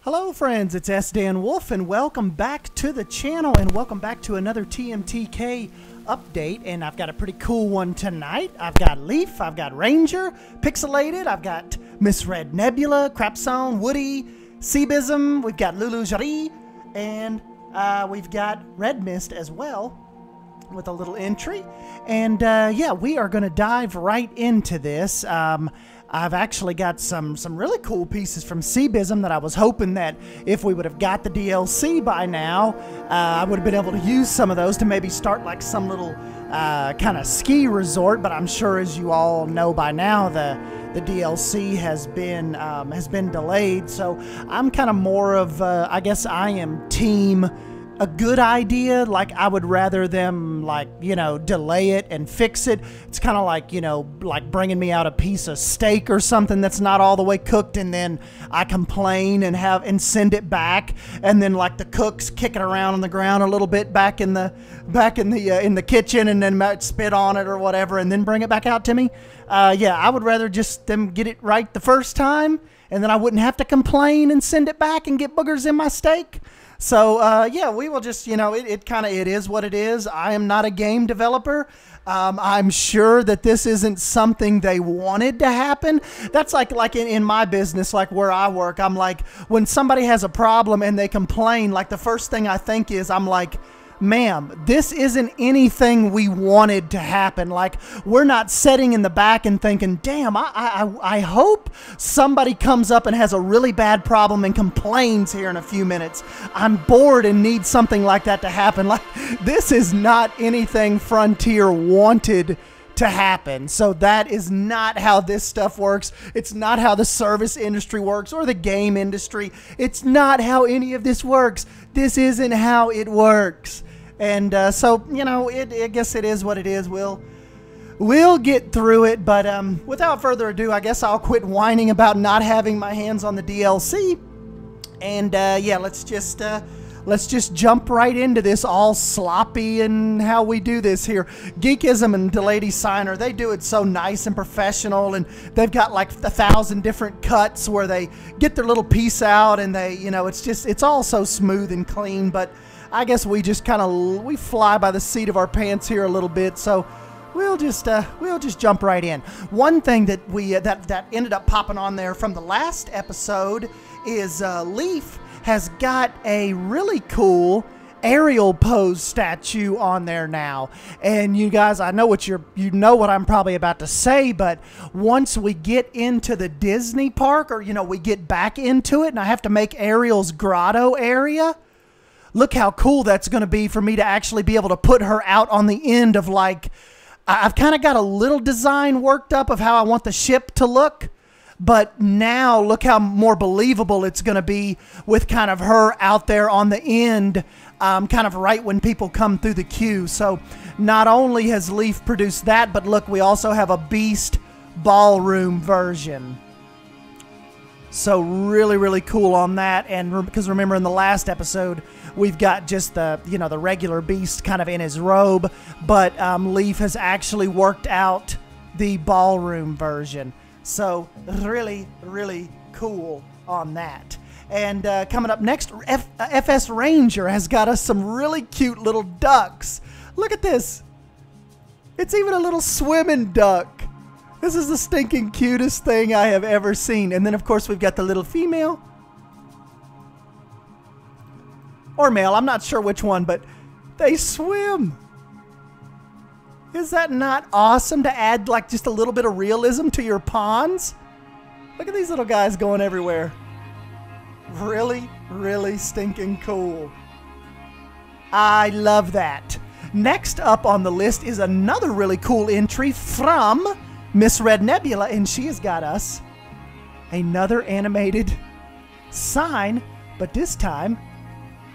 Hello friends, it's Sdanwolf and welcome back to the channel and welcome back to another TMTK update. And I've got a pretty cool one tonight. I've got Leaf, I've got Ranger, Pixelated, I've got Miss Red Nebula, Krapsone, Woody, Cebism, we've got Lulu, and we've got RedMyst as well with a little entry. And yeah, we are going to dive right into this. I've actually got some really cool pieces from Cebism that I was hoping that if we would have got the DLC by now, I would have been able to use some of those to maybe start like some little kind of ski resort. But I'm sure, as you all know by now, the DLC has been delayed. So I'm kind of more of I guess I am team a good idea. Like, I would rather them, like, you know, delay it and fix it. It's kind of like, you know, like bringing me out a piece of steak or something that's not all the way cooked, and then I complain and send it back, and then like the cook's kicking around on the ground a little bit back in the kitchen, and then might spit on it or whatever, and then bring it back out to me. Yeah, I would rather just them get it right the first time, and then I wouldn't have to complain and send it back and get boogers in my steak. So, yeah, we will just, you know, it is what it is. I am not a game developer. I'm sure that this isn't something they wanted to happen. That's like in my business, like where I work, I'm like, when somebody has a problem and they complain, like the first thing I think is, I'm like, ma'am, this isn't anything we wanted to happen. Like, we're not sitting in the back and thinking, damn, I hope somebody comes up and has a really bad problem and complains here in a few minutes. I'm bored and need something like that to happen. Like, this is not anything Frontier wanted to happen. So that is not how this stuff works. It's not how the service industry works or the game industry. It's not how any of this works. This isn't how it works. And so, you know, I guess it is what it is. We'll get through it. But without further ado, I guess I'll quit whining about not having my hands on the DLC. And yeah, let's just jump right into this, all sloppy and how we do this here. Geekism and Delady Signer, they do it so nice and professional, and they've got like 1,000 different cuts where they get their little piece out, and they, you know, it's all so smooth and clean. But I guess we just we fly by the seat of our pants here a little bit, so we'll just jump right in. One thing that that ended up popping on there from the last episode is Leaf has got a really cool Ariel pose statue on there now. And you guys, I know what you know what I'm probably about to say, but once we get into the Disney park, or, you know, we get back into it and I have to make Ariel's grotto area, look how cool that's going to be for me to actually be able to put her out on the end of, like, I've kind of got a little design worked up of how I want the ship to look. But now look how more believable it's going to be with kind of her out there on the end, kind of right when people come through the queue. So not only has Leaf produced that, but look, we also have a Beast ballroom version. So really, really cool on that. And because remember, in the last episode, we've got just the, you know, the regular Beast kind of in his robe, but Leaf has actually worked out the ballroom version. So really, really cool on that. And coming up next, FS Ranger has got us some really cute little ducks. Look at this. It's even a little swimming duck. This is the stinking cutest thing I have ever seen. And then, of course, we've got the little female. Or male, I'm not sure which one, but they swim. Is that not awesome to add, like, just a little bit of realism to your ponds? Look at these little guys going everywhere. Really, really stinking cool. I love that. Next up on the list is another really cool entry from Miss Red Nebula, and she has got us another animated sign, but this time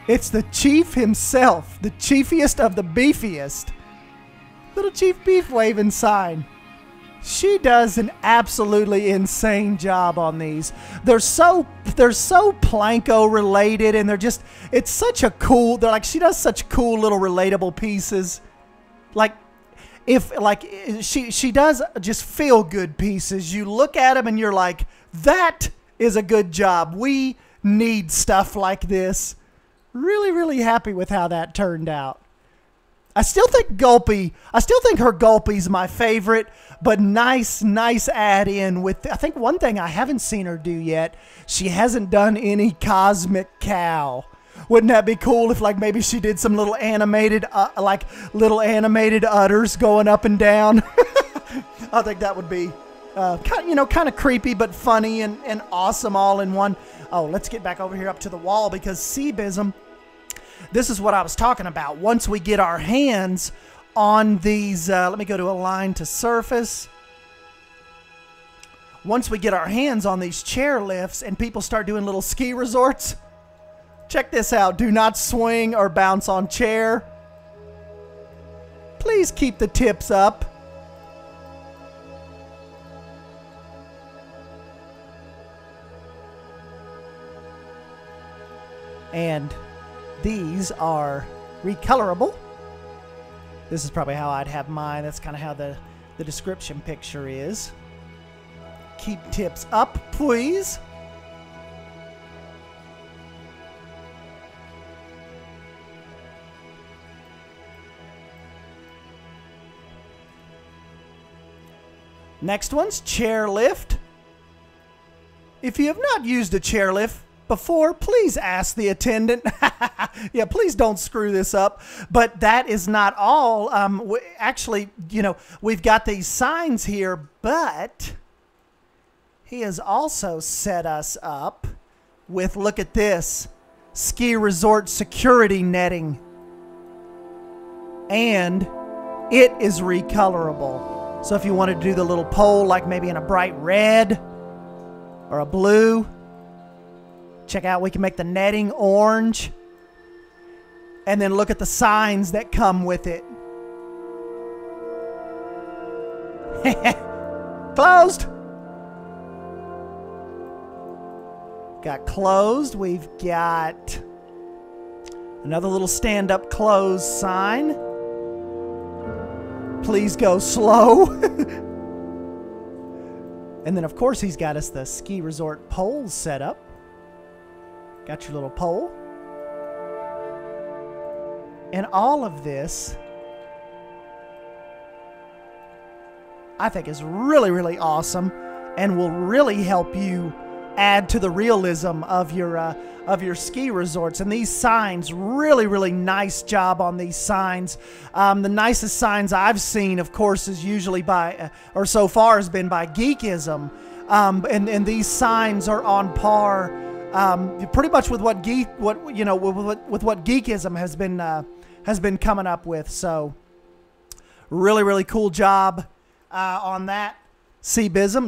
it's the chief himself, the chiefiest of the beefiest. Little Chief Beef waving sign. She does an absolutely insane job on these. They're so Planko related, and it's such a cool, she does such cool little relatable pieces. Like, she does just feel good pieces. You look at them and you're like, that is a good job. We need stuff like this. Really, really happy with how that turned out. I still think her Gulpee's my favorite, but nice add-in with, I think one thing I haven't seen her do yet, she hasn't done any cosmic cow. Wouldn't that be cool if like maybe she did some little animated, udders going up and down? I think that would be, kind of creepy, but funny and awesome all in one. Oh, let's get back over here up to the wall because Cebism, this is what I was talking about. Once we get our hands on these, let me go to align to surface. Once we get our hands on these chairlifts and people start doing little ski resorts, check this out. Do not swing or bounce on chair. Please keep the tips up. And these are recolorable. This is probably how I'd have mine. That's kind of how the description picture is. Keep tips up, please. Next one's chairlift. If you have not used a chairlift before, please ask the attendant. Yeah, please don't screw this up. But that is not all. Actually, we've got these signs here, but he has also set us up with, look at this, ski resort security netting. And it is recolorable. So if you wanted to do the little pole, like maybe in a bright red or a blue, check out, we can make the netting orange. And then look at the signs that come with it. Closed. Got closed. We've got another little stand-up close sign. Please go slow. And then, of course, he's got us the ski resort poles set up. Got your little pole. And all of this, I think, is really, really awesome and will really help you add to the realism of your ski resorts. And these signs, really, really nice job on these signs. The nicest signs I've seen, of course, is usually by, or so far has been by Geekism. And these signs are on par pretty much with what Geekism has been coming up with. So really, really cool job on that. Cebism,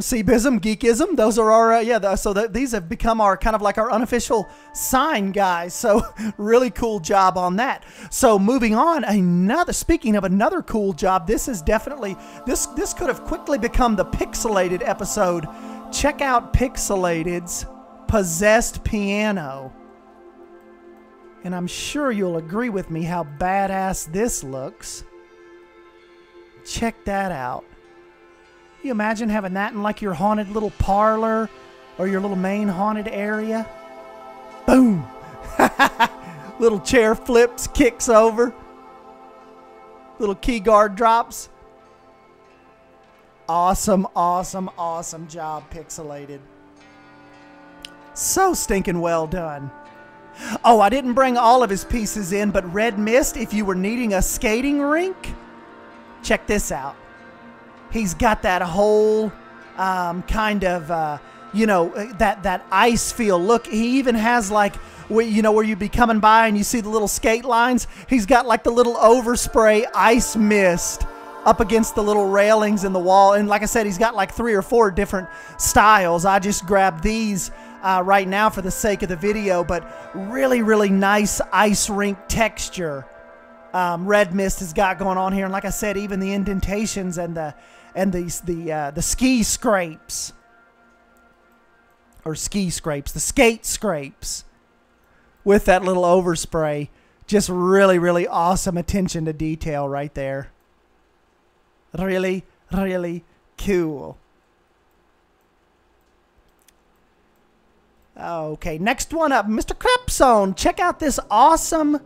Geekism, those are our, so these have become our kind of like our unofficial sign guys. So really cool job on that. So moving on, speaking of another cool job, this is definitely, this could have quickly become the Pixelated episode. Check out Pixelated's Possessed Piano. And I'm sure you'll agree with me how badass this looks. Check that out. You imagine having that in like your haunted little parlor or your little main haunted area? Boom! Little chair flips, kicks over. Little key guard drops. Awesome, awesome, awesome job, Pixelated. So stinking well done. Oh, I didn't bring all of his pieces in, but RedMyst, if you were needing a skating rink, check this out. He's got that whole kind of, that ice feel. Look, he even has like, where you'd be coming by and you see the little skate lines. He's got like the little overspray ice mist up against the little railings in the wall. And like I said, he's got like 3 or 4 different styles. I just grabbed these right now for the sake of the video, but really, really nice ice rink texture. RedMyst has got going on here. And like I said, even the indentations and the ski scrapes, or ski scrapes, the skate scrapes with that little overspray. Just really, really awesome attention to detail right there. Really, really cool. Okay, next one up, Mr. Krapsone. Check out this awesome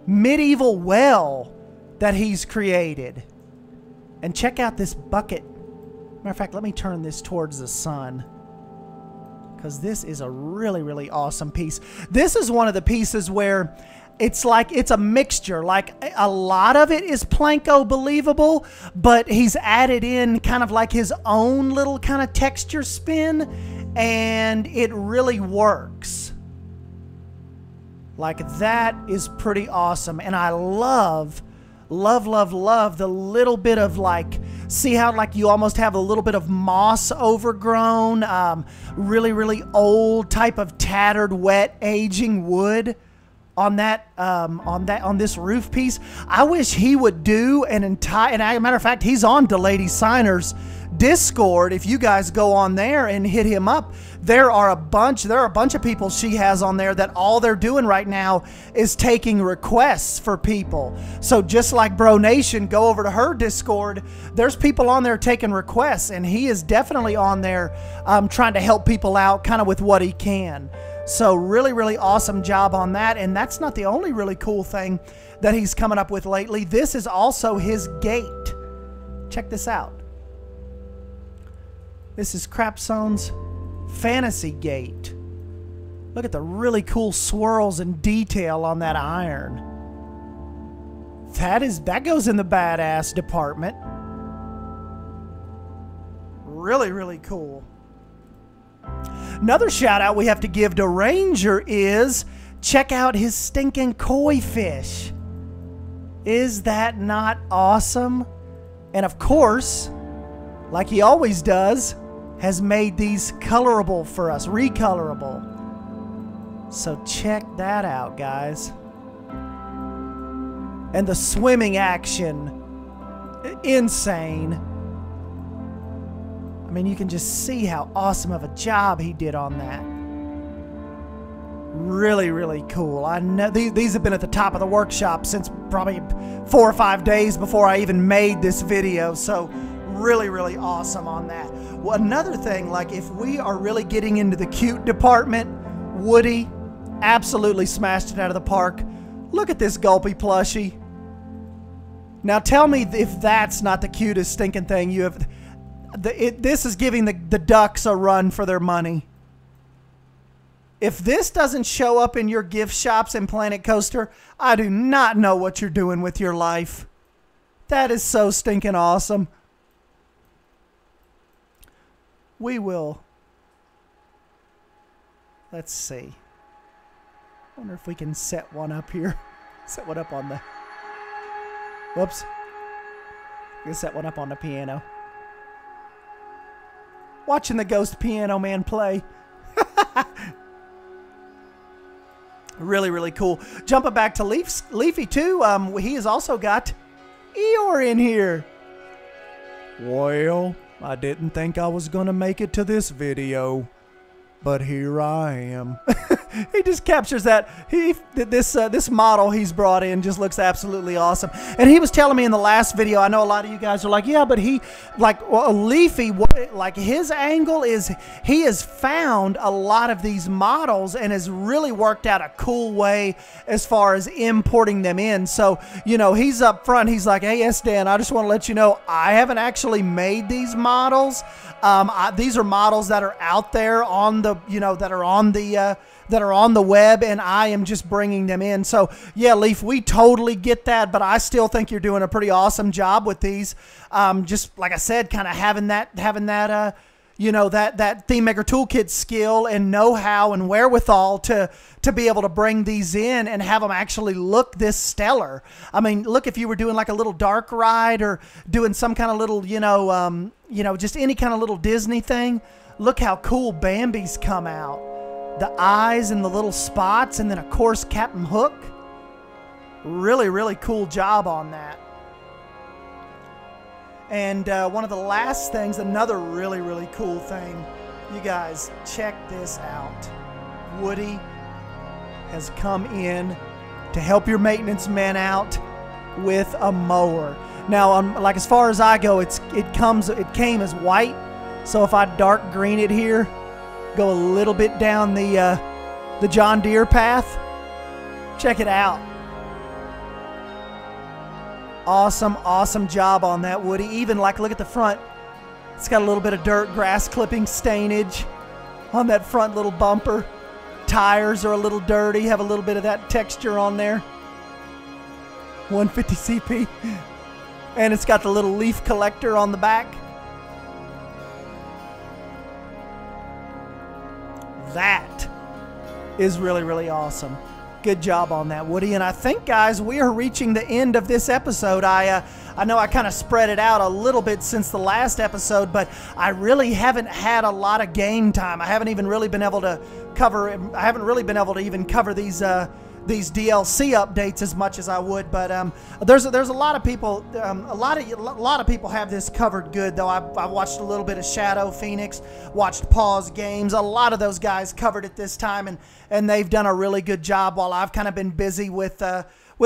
medieval well that he's created. And check out this bucket. Matter of fact, let me turn this towards the sun, because this is a really, really awesome piece. This is one of the pieces where it's like it's a mixture. Like a lot of it is Planko believable, but he's added in kind of like his own little kind of texture spin, and it really works. Like that is pretty awesome. And I love the little bit of like, see how like you almost have a little bit of moss overgrown, really old type of tattered, wet, aging wood on that on this roof piece. I wish he would do an entire, and as a matter of fact, he's on Delady Signer's Discord. If you guys go on there and hit him up, there are a bunch of people she has on there that all they're doing right now is taking requests for people. So just like Bro Nation, go over to her Discord. There's people on there taking requests, and he is definitely on there trying to help people out kind of with what he can. So really awesome job on that. And that's not the only really cool thing that he's coming up with lately. This is also his gate. Check this out. This is Krapsone's Fantasy Gate. Look at the really cool swirls and detail on that iron. That goes in the badass department. Really cool. Another shout out we have to give to Ranger is check out his stinking koi fish. Is that not awesome? And of course, like he always does, has made these colorable for us, recolorable. So check that out, guys. And the swimming action, insane. I mean, you can just see how awesome of a job he did on that. Really cool. I know these have been at the top of the workshop since probably 4 or 5 days before I even made this video. So really awesome on that. Well, another thing, like if we are really getting into the cute department, Woody absolutely smashed it out of the park. Look at this Gulpee plushie. Now tell me if that's not the cutest stinking thing you have. This is giving the ducks a run for their money. If this doesn't show up in your gift shops in Planet Coaster, I do not know what you're doing with your life. That is so stinking awesome. We will. Let's see. I wonder if we can set one up here. Set one up on the... Whoops. We can set one up on the piano. Watching the Ghost Piano Man play. Really cool. Jumping back to Leafy too. He has also got Eeyore in here. Well, I didn't think I was gonna make it to this video, but here I am. He just captures that. This model he's brought in just looks absolutely awesome. And he was telling me in the last video, I know a lot of you guys are like, yeah, but he, like, well, Leafy, like his angle is he has found a lot of these models and has really worked out a cool way as far as importing them in. So, you know, he's up front. He's like, hey, Sdan, I just want to let you know, I haven't actually made these models. These are models that are out there on the, you know, that are on the web, and I am just bringing them in. So yeah, Leaf, we totally get that, but I still think you're doing a pretty awesome job with these. Just like I said, kind of having that you know, that Thememaker Toolkit skill and know-how and wherewithal to be able to bring these in and have them actually look this stellar. I mean, look, if you were doing like a little dark ride or doing some kind of little, you know, just any kind of little Disney thing, look how cool Bambi's come out. The eyes and the little spots, and then of course Captain Hook. Really cool job on that. And one of the last things, another really cool thing, you guys check this out. Woody has come in to help your maintenance men out with a mower. Now, like as far as I go, it came as white. So if I dark green it here, go a little bit down the John Deere path. Check it out. Awesome, awesome job on that, Woody. Even like, look at the front. It's got a little bit of dirt, grass clipping stainage on that front little bumper. Tires are a little dirty, have a little bit of that texture on there. 150 CP. And it's got the little leaf collector on the back. That is really, really awesome. Good job on that, Woody. And I think, guys, we are reaching the end of this episode. I know I kind of spread it out a little bit since the last episode, but I really haven't had a lot of game time. I haven't even really been able to cover. I haven't really been able to even cover these DLC updates as much as I would. But there's a lot of people. A lot of people have this covered good, though. I watched a little bit of Shadow Phoenix, watched Pause Games. A lot of those guys covered it this time, and they've done a really good job. While I've kind of been busy with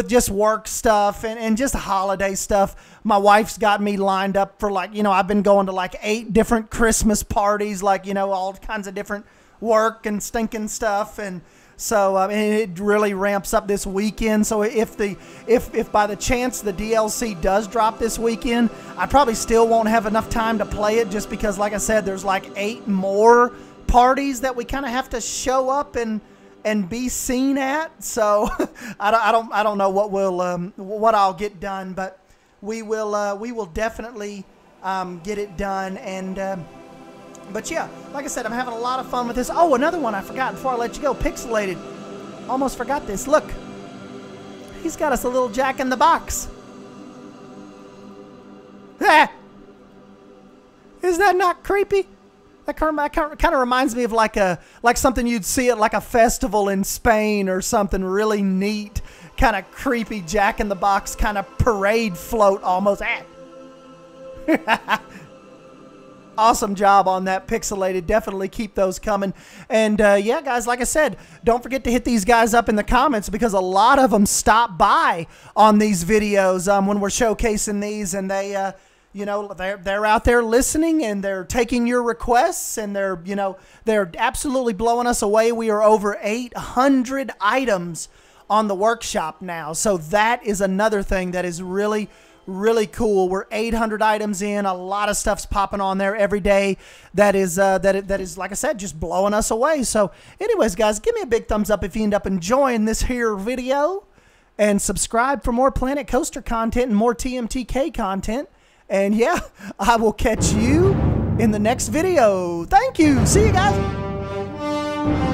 just work stuff and just holiday stuff. My wife's got me lined up for, like, you know, I've been going to like 8 different Christmas parties, like, you know, all kinds of different work and stinking stuff. And so it really ramps up this weekend. So if by the chance the DLC does drop this weekend, I probably still won't have enough time to play it, just because, like I said, there's like 8 more parties that we kind of have to show up and be seen at. So I don't know what I'll get done, but we will definitely get it done. And but yeah, like I said, I'm having a lot of fun with this. Oh, another one I forgot before I let you go. Pixelated. Almost forgot this. Look. He's got us a little Jack in the Box. Ah! Is that not creepy? That kind of reminds me of like something you'd see at like a festival in Spain or something. Really neat, kind of creepy Jack in the Box kind of parade float almost. Ah. Awesome job on that, Pixelated. Definitely keep those coming. And yeah, guys, like I said, don't forget to hit these guys up in the comments, because a lot of them stop by on these videos when we're showcasing these, and they you know, they're out there listening, and they're taking your requests, and they're absolutely blowing us away. We are over 800 items on the workshop now, so that is another thing that is really, really cool. We're 800 items in. A lot of stuff's popping on there every day. That is like I said, just blowing us away. So anyways, guys, give me a big thumbs up if you end up enjoying this here video, and subscribe for more Planet Coaster content and more TMTK content. And yeah, I will catch you in the next video. Thank you. See you guys.